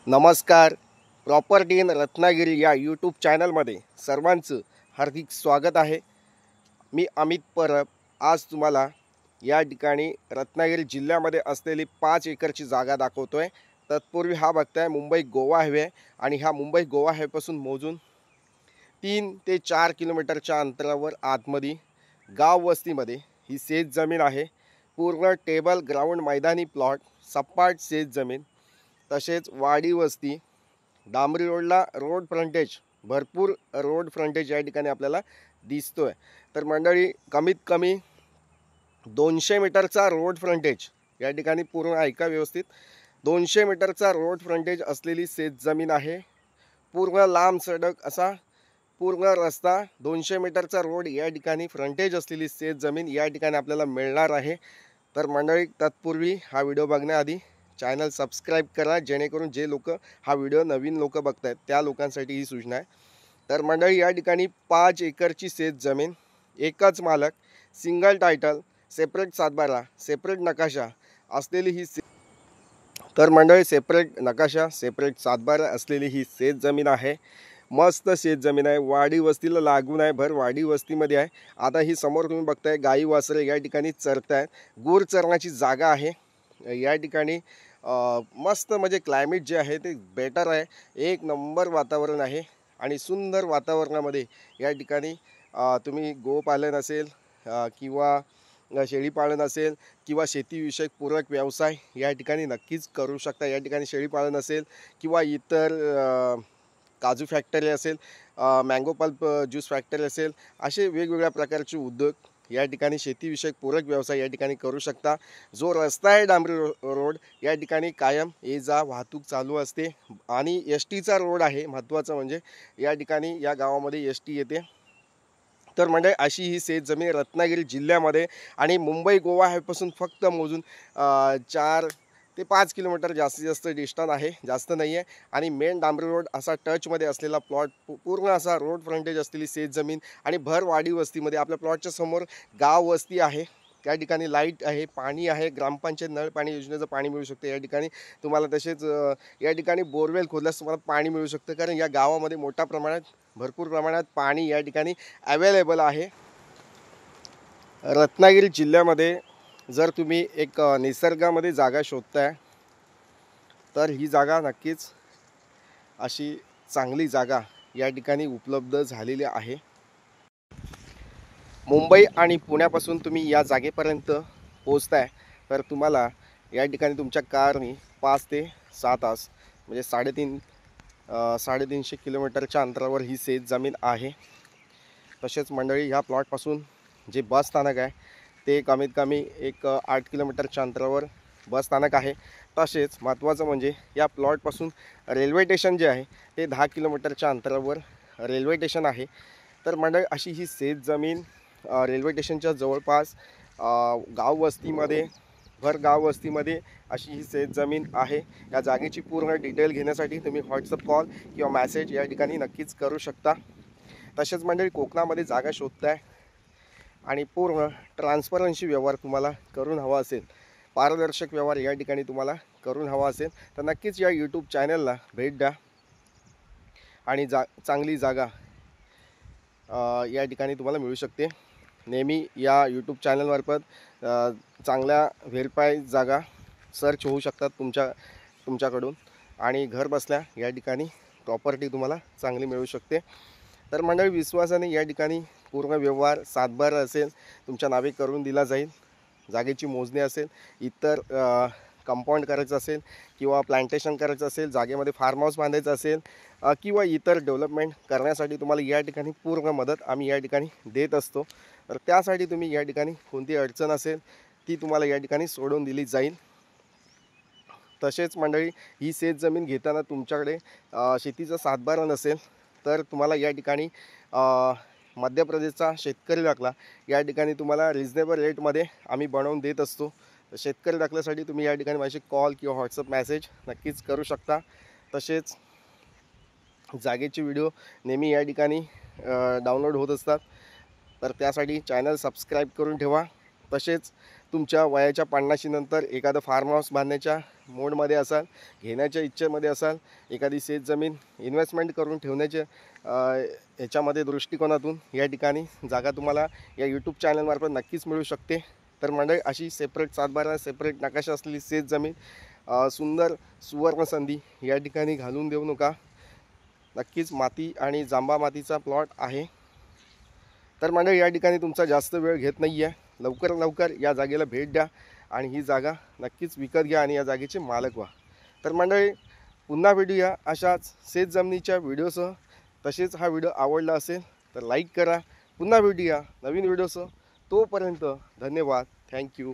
नमस्कार. Property in Ratnagiri या YouTube चॅनलमध्ये सर्वांचं हार्दिक स्वागत आहे. मी अमित परब आज तुम्हाला या ठिकाणी रत्नागिरी जिल्ह्यामध्ये असलेली 5 एकरची जागा दाखवतो आहे. तत्पूर्वी हा बघताय मुंबई गोवा हायवे आणि ह्या मुंबई गोवा हायवेपासून मोजून 3 ते 4 किलोमीटरच्या अंतरावर आतमध्ये गाव वस्तीमध्ये ही शेत जमीन आहे. पूर्ण टेबल ग्राउंड मैदानी प्लॉट, सपाट शेत जमीन, तसेच वाडी वस्ती, डांबरी रोडला रोड फ्रंटेज, भरपूर रोड फ्रंटेज या ठिकाणी आपल्याला दिसतोय. तर मंडळी कमीत कमी 200 मीटरचा रोड फ्रंटेज या ठिकाणी, पूर्ण ऐका व्यवस्थित, 200 मीटरचा रोड फ्रंटेज असलेली शेत जमीन आहे. पूर्ण लांब सडक असा पूर्ण रस्ता, 200 मीटरचा रोड या ठिकाणी फ्रंटेज असलेली शेत जमीन या ठिकाणी आपल्याला मिळणार आहे. तर मंडळी तत्पूर्वी हा व्हिडिओ बघण्याआधी चॅनल सबस्क्राईब करा, जेणेकरून जे लोक हा व्हिडिओ नवीन लोक बघतायत त्या लोकांसाठी ही सूचना आहे. तर मंडळी या ठिकाणी 5 एकरची शेत जमीन, एकच मालक, सिंगल टायटल, सेपरेट सातबारा, सेपरेट नकाशा असलेली ही तर मंडळी सेपरेट नकाशा, सेपरेट सातबारा असलेली ही शेत जमीन आहे. मस्त शेत जमीन आहे, वाडी वस्तीला लागून आहे, भर वाडी वस्तीमध्ये आहे. आता ही समोर तुम्ही बघताय गाई वासरे या ठिकाणी चरतायत, गुर चरण्याची जागा आहे या ठिकाणी. मस्त म्हणजे क्लायमेट जे आहे ते बेटर आहे, एक नंबर वातावरण आहे. आणि सुंदर वातावरणामध्ये या ठिकाणी तुम्ही गोपालन असेल किंवा शेळीपालन असेल किंवा शेतीविषयक पूरक व्यवसाय या ठिकाणी नक्कीच करू शकता. या ठिकाणी शेळीपालन असेल किंवा इतर काजू फॅक्टरी असेल, मँगो पल्प ज्यूस फॅक्टरी असेल, असे वेगवेगळ्या प्रकारचे उद्योग या ठिकाणी, शेतीविषयक पूरक व्यवसाय या ठिकाणी करू शकता. जो रस्ता आहे डांबरी रोड या ठिकाणी कायम ये जा वाहतूक चालू असते आणि एस टीचा रोड आहे. महत्त्वाचं म्हणजे या ठिकाणी या गावामध्ये एस टी येते. तर म्हणजे अशी ही शेत जमीन रत्नागिरी जिल्ह्यामध्ये आणि मुंबई गोवा हायवेपासून फक्त मोजून 4 ते 5 किलोमीटर जास्तीत जास्त डिस्टन्स आहे, जास्त नाही आहे. आणि मेन डांबरी रोड असा टचमध्ये असलेला प्लॉट, पूर्ण असा रोड फ्रंटेज असलेली शेत जमीन आणि भर वाडी वस्तीमध्ये. आपल्या प्लॉटच्या समोर गाव वस्ती आहे, त्या ठिकाणी लाईट आहे, पाणी आहे, ग्रामपंचायत नळ पाणी योजनेचं पाणी मिळू शकतं या ठिकाणी तुम्हाला. तसेच या ठिकाणी बोरवेल खोदल्यास तुम्हाला पाणी मिळू शकतं, कारण या गावामध्ये मोठ्या प्रमाणात, भरपूर प्रमाणात पाणी या ठिकाणी अवेलेबल आहे. रत्नागिरी जिल्ह्यामध्ये जर तुम्ही एक निसर्गामध्ये जागा शोधताय तर ही जागा नक्कीच अशी चांगली जागा या ठिकाणी उपलब्ध झालेली आहे. मुंबई आणि पुण्यापासून तुम्ही या जागेपर्यंत पोहोचताय तर तुम्हाला या ठिकाणी तुमच्या कारने 5 ते 6 तास, म्हणजे 350 किलोमीटरच्या अंतरावर ही शेत जमीन आहे. तसेच मंडळी ह्या प्लॉटपासून जे बस स्थानक आहे ते कमीत कमी एक 8 किलोमीटरच्या अंतरावर बस स्थानक आहे. तसेच महत्त्वाचं म्हणजे या प्लॉटपासून रेल्वे स्टेशन जे आहे ते 10 किलोमीटरच्या अंतरावर रेल्वे स्टेशन आहे. तर मंडळी अशी ही शेत जमीन रेल्वे स्टेशनच्या जवळपास गाव वस्तीमध्ये, भर गाव वस्तीमध्ये अशी ही शेत जमीन आहे. या जागेची पूर्ण डिटेल घेण्यासाठी तुम्ही व्हॉट्सअप कॉल किंवा मॅसेज या ठिकाणी नक्कीच करू शकता. तसेच मंडळी कोकणामध्ये जागा शोधताय आणि पूर्ण ट्रान्सपरन्सी व्यवहार तुम्हाला करून हवा असेल, पारदर्शक व्यवहार या ठिकाणी तुम्हाला करून हवा असेल तर नक्कीच या यूट्यूब चॅनलला भेट द्या आणि चांगली जागा या ठिकाणी तुम्हाला मिळू शकते. नेहमी या यूट्यूब चॅनलमार्फत चांगल्या व्हेरीफाय जागा सर्च होऊ शकतात तुमच्याकडून आणि घर बसल्या या ठिकाणी प्रॉपर्टी तुम्हाला चांगली मिळू शकते. तर मंडळी विश्वासाने या ठिकाणी पूर्ण व्यवहार, सातबारा असेल तुमच्या नावे करून दिला जाईल. जागेची मोजणी असेल, इतर कंपाऊंड करायचं असेल किंवा प्लांटेशन करायचं असेल, जागेमध्ये फार्म हाऊस बांधायचं असेल किंवा इतर डेव्हलपमेंट करण्यासाठी तुम्हाला या ठिकाणी पूर्ण मदत आम्ही या ठिकाणी देत असतो. तर त्यासाठी तुम्ही या ठिकाणी कोणती अडचण असेल ती तुम्हाला या ठिकाणी सोडवून दिली जाईल. तसेच मंडळी ही शेत जमीन घेताना तुमच्याकडे शेतीचा सातबारा नसेल तर तुम्हाला या ठिकाणी मध्य प्रदेशचा शेतकरी दाखला या ठिकाणी तुम्हाला रिजनेबल रेटमध्ये आम्ही बनवून देत असतो. तर शेतकरी दाखल्यासाठी तुम्ही या ठिकाणी माझी कॉल किंवा व्हॉट्सअप मॅसेज नक्कीच करू शकता. तसेच जागेचे व्हिडिओ नेहमी या ठिकाणी डाउनलोड होत असतात, तर त्यासाठी चॅनल सबस्क्राईब करून ठेवा. तसेच तुमच्या वयाच्या 50 नंतर एखादं फार्म हाऊस बांधण्याच्या मोडमध्ये असाल, घेण्याच्या इच्छेमध्ये असाल, एखादी शेत जमीन इन्व्हेस्टमेंट करून ठेवण्याच्या ह्याच्यामध्ये दृष्टिकोनातून या ठिकाणी जागा तुम्हाला या यूट्यूब चॅनलमार्फत नक्कीच मिळू शकते। तर मंडळी, अशी सेपरेट 7/12 सेपरेट नकाशा असलेली शेत जमीन सुंदर सुवर्ण संधी या ठिकाणी घालून देऊ नका। नक्कीच माती आणि जांभा मातीचा प्लॉट आहे। तर मंडळी, या ठिकाणी तुमचा जास्त वेळ घेत नाही आहे, लवकर या जागेला भेट द्या आणि ही जागा नक्कीच विकत घ्या आणि या जागेचे मालक व्हा। तर मंडळी, पुन्हा भेटूया अशाच शेत जमिनीच्या व्हिडिओसह। तसेच हा व्हिडिओ आवडला असेल तर लाईक करा। पुन्हा भेटूया नवीन व्हिडिओसह। तोपर्यंत धन्यवाद। थँक्यू।